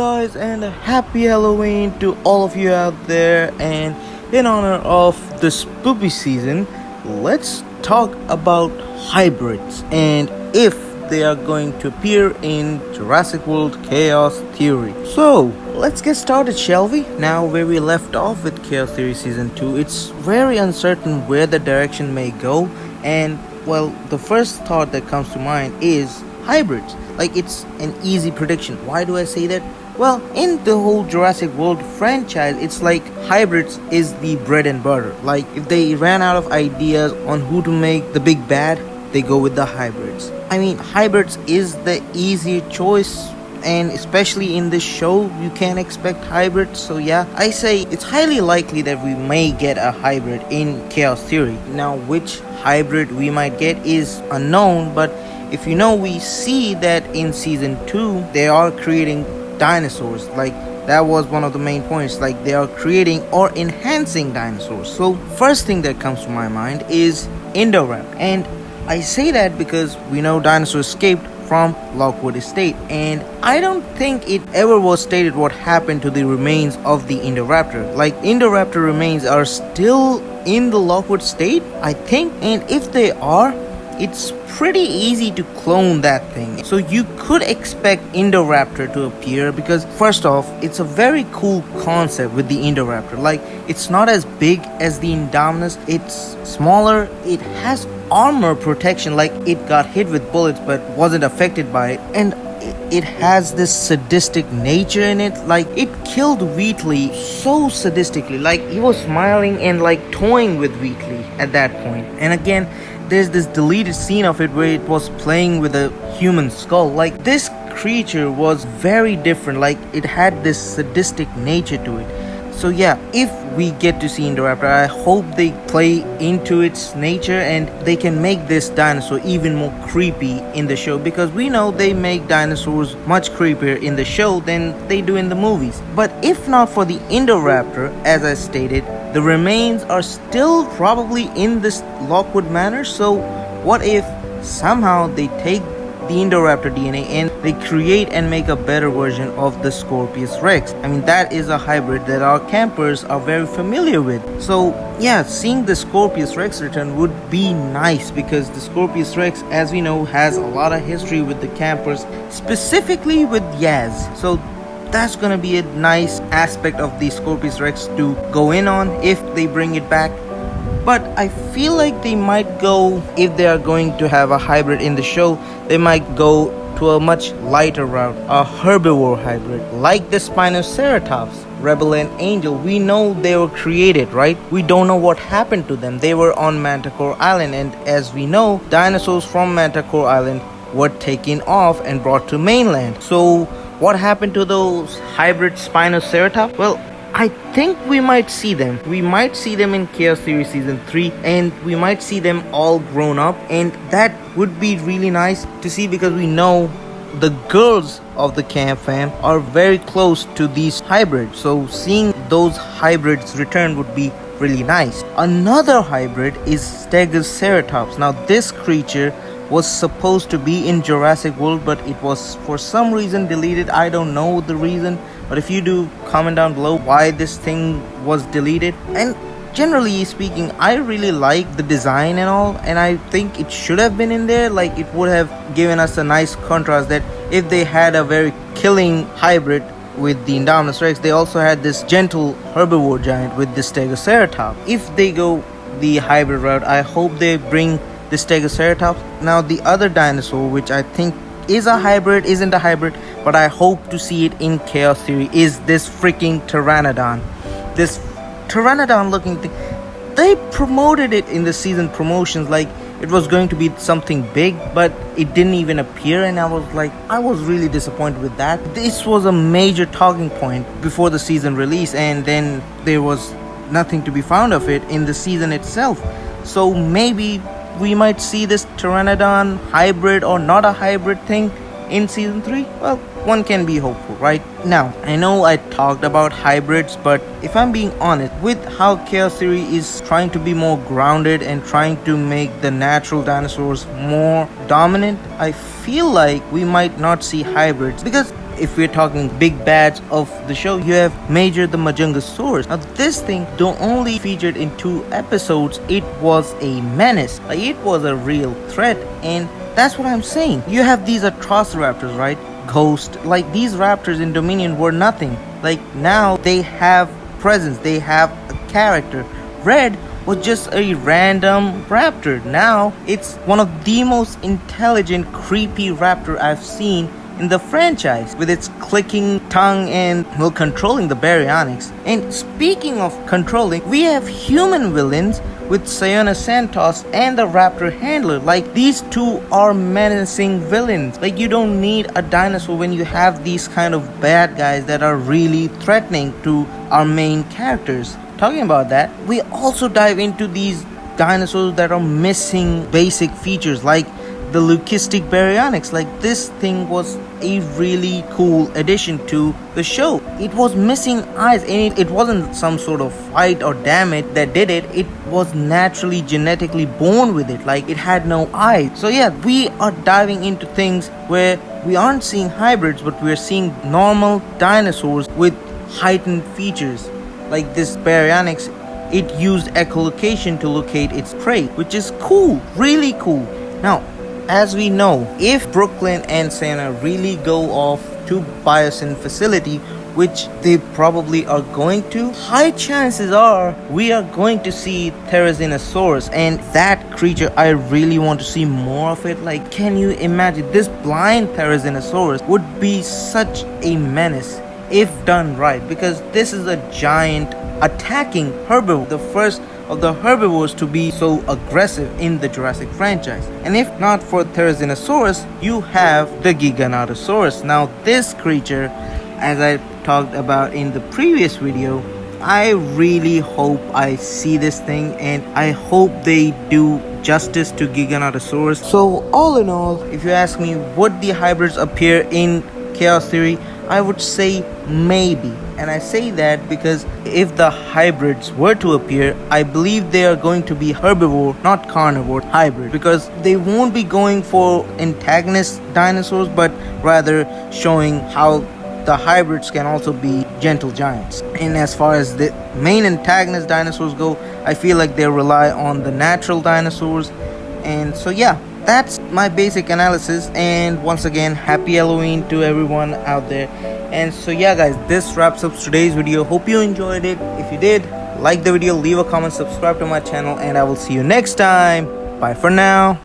guys, and a happy Halloween to all of you out there. And in honor of the spoopy season, let's talk about hybrids and if they are going to appear in Jurassic World Chaos Theory. So, let's get started, shall we? Now, where we left off with Chaos Theory Season 2, it's very uncertain where the direction may go. And, well, the first thought that comes to mind is hybrids. Like, it's an easy prediction. Why do I say that? Well, in the whole Jurassic World franchise, it's like hybrids is the bread and butter. Like, if they ran out of ideas on who to make the big bad, they go with the hybrids. I mean, hybrids is the easier choice, and especially in this show, you can't expect hybrids. So yeah, I say it's highly likely that we may get a hybrid in Chaos Theory. Now, which hybrid we might get is unknown, but if you know, we see that in season 2 they are creating dinosaurs. Like, that was one of the main points. Like, they are creating or enhancing dinosaurs. So first thing that comes to my mind is Indoraptor, and I say that because we know dinosaurs escaped from Lockwood Estate, and I don't think it ever was stated what happened to the remains of the Indoraptor. Like, Indoraptor remains are still in the Lockwood Estate, I think, and if they are, it's pretty easy to clone that thing. So you could expect Indoraptor to appear because, first off, it's a very cool concept with the Indoraptor. Like, it's not as big as the Indominus, it's smaller, it has armor protection, like it got hit with bullets but wasn't affected by it, and it has this sadistic nature in it. Like, it killed Wheatley so sadistically. Like, he was smiling and like toying with Wheatley at that point. And again, there's this deleted scene of it where it was playing with a human skull. Like, this creature was very different. Like, it had this sadistic nature to it. So yeah, if we get to see Indoraptor, I hope they play into its nature and they can make this dinosaur even more creepy in the show, because we know they make dinosaurs much creepier in the show than they do in the movies. But if not for the Indoraptor, as I stated, the remains are still probably in this Lockwood Manor. So what if somehow they take the Indoraptor DNA and they create and make a better version of the Scorpius Rex? I mean, that is a hybrid that our campers are very familiar with. So yeah, seeing the Scorpius Rex return would be nice, because the Scorpius Rex, as we know, has a lot of history with the campers, specifically with Yaz. So that's gonna be a nice aspect of the Scorpius Rex to go in on if they bring it back. But I feel like they might go, if they are going to have a hybrid in the show, they might go to a much lighter route, a herbivore hybrid, like the Spinoceratops, Rebel and Angel. We know they were created, right? We don't know what happened to them. They were on Manticore Island, and as we know, dinosaurs from Manticore Island were taken off and brought to mainland. So what happened to those hybrid Spinoceratops? Well, I think we might see them. We might see them in Chaos Theory Season 3, and we might see them all grown up, and that would be really nice to see, because we know the girls of the camp fam are very close to these hybrids. So seeing those hybrids return would be really nice. Another hybrid is Stegoceratops. Now, this creature was supposed to be in Jurassic World, but it was for some reason deleted. I don't know the reason, but if you do, comment down below why this thing was deleted. And generally speaking, I really like the design and all, and I think it should have been in there. Like, it would have given us a nice contrast that if they had a very killing hybrid with the Indominus Rex, they also had this gentle herbivore giant with the Stegoceratops. If they go the hybrid route, I hope they bring the Stegoceratops. Now, the other dinosaur, which I think is a hybrid, isn't a hybrid, but I hope to see it in Chaos Theory, is this freaking Pteranodon. This Pteranodon looking thing, they promoted it in the season promotions like it was going to be something big, but it didn't even appear, and I was really disappointed with that. This was a major talking point before the season release, and then there was nothing to be found of it in the season itself. So maybe we might see this Pteranodon hybrid or not a hybrid thing in season 3. Well, one can be hopeful, right? Now, I know I talked about hybrids, but if I'm being honest, with how Chaos Theory is trying to be more grounded and trying to make the natural dinosaurs more dominant, I feel like we might not see hybrids, because if we're talking big bads of the show, you have Major the Majungasaurus. Now this thing don't only featured in 2 episodes, it was a menace. Like, it was a real threat, and that's what I'm saying. You have these Atrociraptors, right? Ghost. Like, these raptors in Dominion were nothing. Like, now they have presence, they have a character. Red was just a random raptor. Now it's one of the most intelligent, creepy raptor I've seen in the franchise, with its clicking tongue and, well, controlling the baryonyx. And speaking of controlling, we have human villains with Sayona Santos and the raptor handler. Like, these two are menacing villains. Like, you don't need a dinosaur when you have these kind of bad guys that are really threatening to our main characters. Talking about that, we also dive into these dinosaurs that are missing basic features, like the leucistic baryonyx. Like, this thing was a really cool addition to the show. It was missing eyes, and it wasn't some sort of fight or damage that did it. It was naturally genetically born with it. Like, it had no eyes. So yeah, we are diving into things where we aren't seeing hybrids, but we're seeing normal dinosaurs with heightened features. Like this baryonyx, it used echolocation to locate its prey, which is cool, really cool. Now, as we know, if Brooklyn and Sayona really go off to Biosyn facility, which they probably are going to, high chances are we are going to see Therizinosaurus, and that creature, I really want to see more of it. Like, can you imagine? This blind Therizinosaurus would be such a menace if done right, because this is a giant attacking herbivore, the first of the herbivores to be so aggressive in the Jurassic franchise. And if not for Therizinosaurus, you have the Giganotosaurus. Now this creature, as I talked about in the previous video, I really hope I see this thing, and I hope they do justice to Giganotosaurus. So all in all, if you ask me, would the hybrids appear in Chaos Theory, I would say maybe. And I say that because if the hybrids were to appear, I believe they are going to be herbivore, not carnivore hybrid, because they won't be going for antagonist dinosaurs, but rather showing how the hybrids can also be gentle giants. And as far as the main antagonist dinosaurs go, I feel like they rely on the natural dinosaurs. And so yeah, that's my basic analysis. And once again, happy Halloween to everyone out there. And so yeah guys, this wraps up today's video. Hope you enjoyed it. If you did, like the video, leave a comment, subscribe to my channel, and I will see you next time. Bye for now.